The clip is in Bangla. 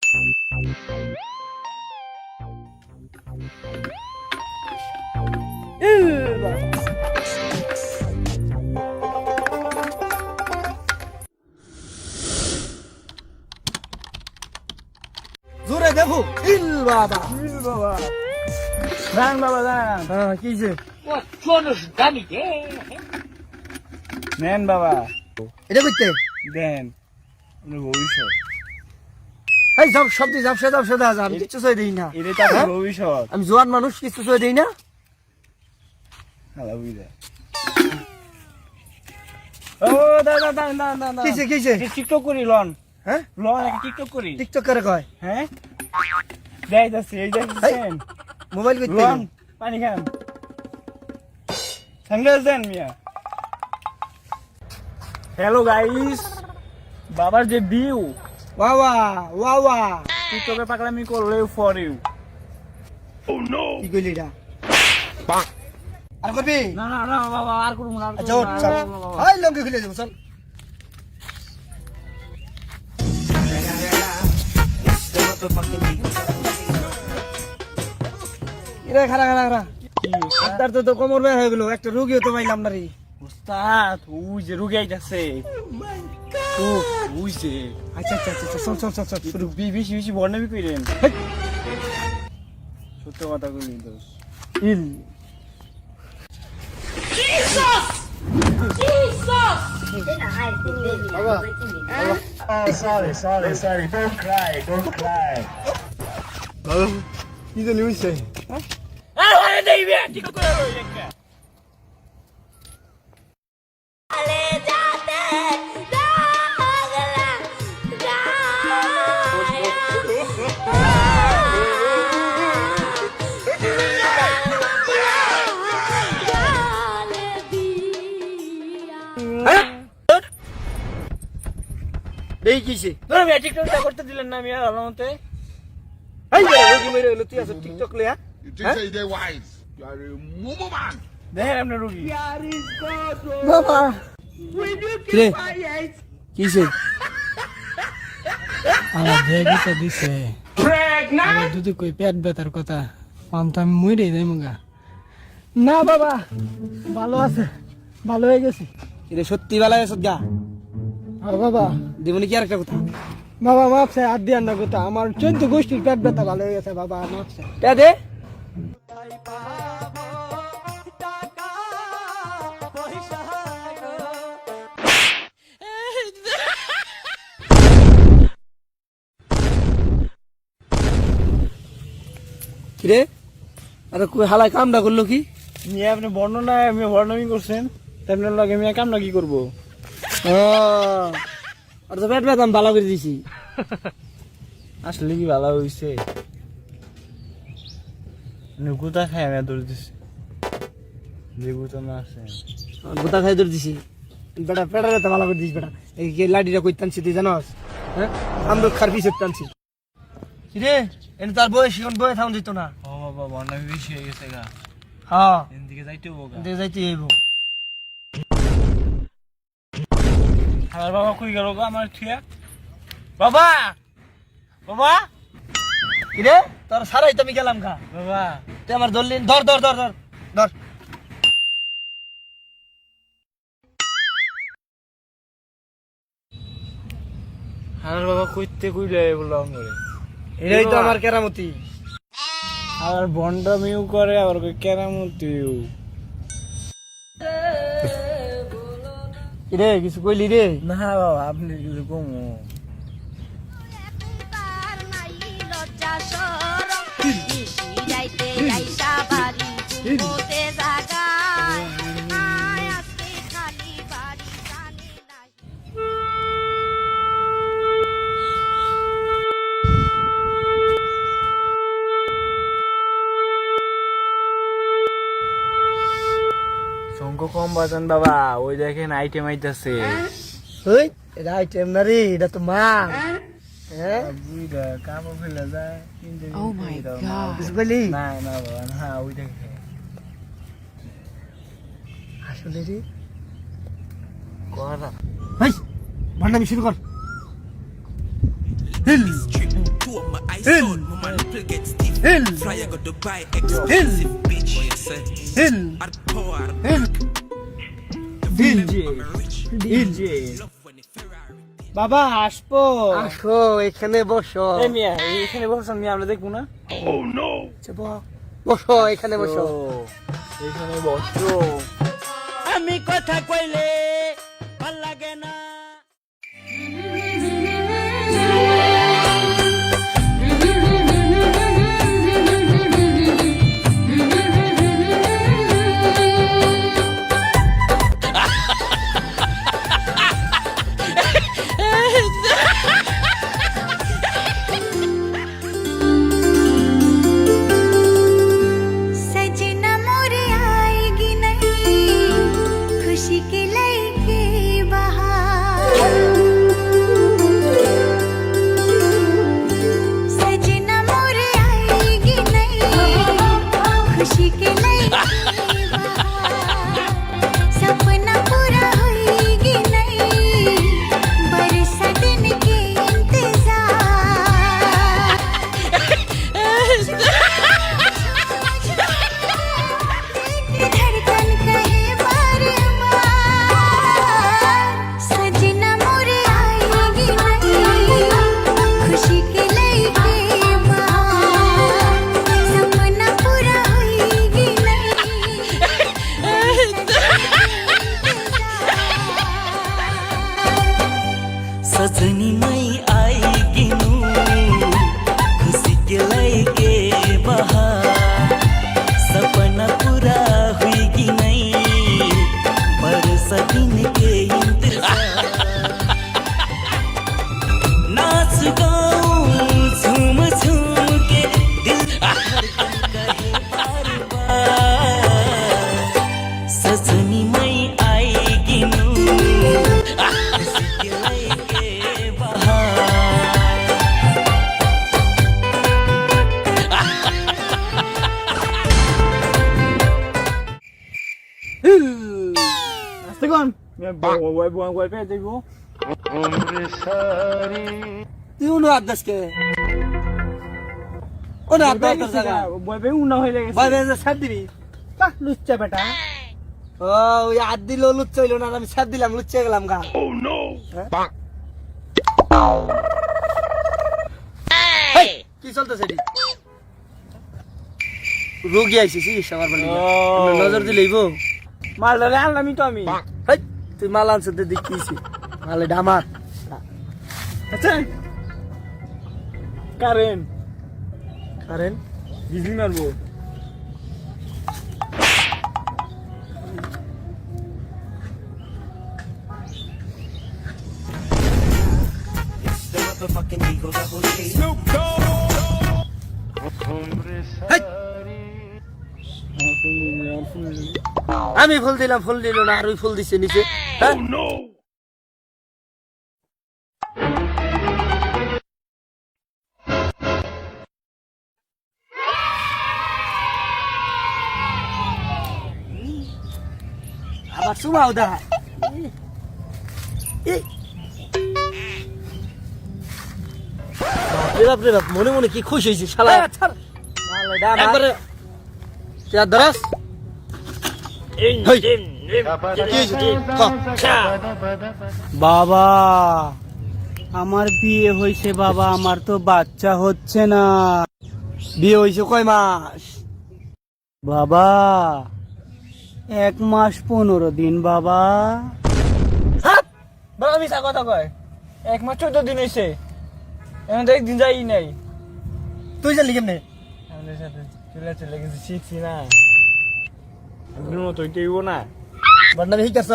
জোরে দেখো ইল বাবা দাঁড়ান বাবা দাঁড়ান। হ্যাঁ কি যে নেন বাবা, এটা করতে দেন আপনার ভবিষ্যৎ। এই সব সবজি যাবসে দাও আমি কিছু সই দেই না। এটা তো আপনার ভবিষ্যৎ। আমি জোয়ান মানুষ কিছু সই দেই না। হালা বুঝা। ও দাদা দাদা না না না, কিছে টিকটক করি লন। হ্যাঁ লন একটা টিকটক করি। টিকটক করে কয় হ্যাঁ যাইতাছি, এই যাইতেছেন মোবাইল করতে লন, পানি খান, সানগ্লাস দেন মিয়া। হ্যালো গাইস, বাবার যে ভিউ ওয়া টিকটকে পাগলামি করলে ফর ইউ। কি কইলি এটা আর করবি না না না বাবা, আর করব না। আচ্ছা ওঠ চল হাই লঙ্গি খুলে দেব চল এরে খারা আপনার তো কোমর ব্যথা হয়ে গেল, একটা রোগীও তো পাইলাম না রে। উস্তাদ ওই যে রুগী আইতাছে। ও ওই যে আচ্ছা চল শুধু বেশি বেশি বর্ণামি কইরেন। সত্য কথা কইলি দোষ। ইল Sorry, don't cry. কি জানি হইছে আরে দেই বে ঠিক করে রই একটা। দেই কিছে তোরা বে টিকটকটা করতে দিলেন না আমি আর আলামতে। এই যে রোগী মেরে হলো, তুই আছো টিকটক লিয়া। You think say they wise? You are a mumu man. দেখেন আপনার রুগী। বাবা রে কিছে আমার ভেগিটা দিছে যদি কই পেট ব্যথার কথা তো আমি মরে যাই মুগা। না বাবা ভালো আছে, ভালো হয়ে গেছি। এটা সত্যি বেলা গেছ গা বাবা দেবনি কি আর একটা কথা বাবা মাপছে আর দিয়ার না কথা, আমার 14 গোষ্ঠীর পেট ব্যথা ভালো হয়ে গেছে বাবা মাপছে। তে দে কিরে আরে কই হালাই কামটা করলো কি? নিয়ে আপনি বর্ণনায় আমি বর্ণমি করছেন, আপনার লগে আমি কামনা কি করব? ও আর তো পেট ব্যথা আমি ভালো করে দিছি। আসলে কি ভালো হইছে? গুতা খাই আমি দৌড় দিছি, যে গুতা না আছে গোতা খাই ধরে দিছি বেটা, পেটা ব্যথা ভালো করে দিস বেটা। এই যে লাঠিটা কই টানছি তুই জানোস? হ্যাঁ আমরা খার পিছে টানছি। কিরে এনে তার বয়স এখন বয়স থাউন দিত না। ও বাবা বর্ণামি বেশি হয়ে গেছে গা, হ্যাঁ এদিকে যাইতে হবো গা। দে যাইতে হইব। আমার বাবা কই গেল গো আমার থিয়া? বাবা বাবা কিরে তোর সারাই তো আমি গেলাম গা। বাবা তুই আমার ধরলি, ধর ধর ধর ধর ধর। আমার বাবা কইতে কইলে বললাম করে এটাই তো আমার কেরামতি। আবার বন্ডামিও করে, আবার কই কেরামতিও। কিরে কিছু কইলি রে? না বাবা আপনি কিছু কমো। শঙ্খ কম বাজান বাবা, ওই দেখেন আইটেম আইতাছে। ওই এটা আইটেম না রে, এটা তো মাছ। হ্যাঁ বুইড়া কামড় ফেলে যায়। Oh my God. কিছু কইলি? না না বাবা না, ওই দেখে আসলে রে করা। ভাই ভান্ডামি শুরু কর। Hill Hill. Hill. Hill. Hill. DJ. বাবা আসবো আসো এখানে বসো। এই মিয়া এইখানে বসে আমি আমরা দেখবো না আচ্ছা, বসো এখানে বসো। এইখানে বসো আমি কথা কইলে ভাল লাগে না सजना मोरे आएगी नहीं खुशी के लेके बहार सजना मोरे आएगी नहीं खुशी के लेके बहार सपना पूरा होएगी नहीं बरसा दिन के धड़कन कहे बार बार सजना मोरे आएगी नहीं खुशी के लेके बहार सपना पूरा होएगी नहीं सजनी मई आएगी नू खुशी के लेके बहार सपना पूरा हुईगी नहीं बरसा दिन के इंतजार नाच गाऊं झूम झूम के दिल धड़कन कहे बार बार सजनी मई आएगी नू खुशी के लेके बहार আসতে কোন বই পেয়ে দেখবো তুই উনো আদাসকে ওনা আদাস জায়গা বই পেয়ে উনা হয়ে গেছে বাইরে যে ছাড় দিবি। বাহ, লুচ্চা বেটা ও ওই হাত দিল লুচ্চা হইলো না, আর আমি ছাড় দিলাম লুচ্চা গেলাম গা। হেই, কি চলতেছে এটি? রোগী আইছে চিকিৎসা করবার লাগি। আমরা নজর দিলেইব। মাল ধরে আনলামই তো আমি হেই, তুই মাল আনছিস দেখিছি মালে ডামার আচ্ছা কারেন্ট কারেন বিজলি মারবো আমি ফুল দিলাম, ফুল দিল না, আর ওই ফুল দিছে নিচে। হ্যাঁ? আবার সুমাও দা বাপরে বাপ, মনে মনে কি খুশি হয়েছি শালা। একবারে ধরাস বাবা আমার বিয়ে হয়েছে বাবা, আমার তো বাচ্চা হচ্ছে না। বিয়ে হয়েছে কয় মাস? বাবা 1 মাস 15 দিন বাবা। বাবা মিশা কথা কয়, 1 মাস 14 দিন হয়েছে, এখন তো একদিন যাই নাই। তুই জানলি কেমনে? আমাদের সাথে চলে গেছে, শিখছি না, মতো হইতে হইব না। বদনামি শিখাচ্ছ?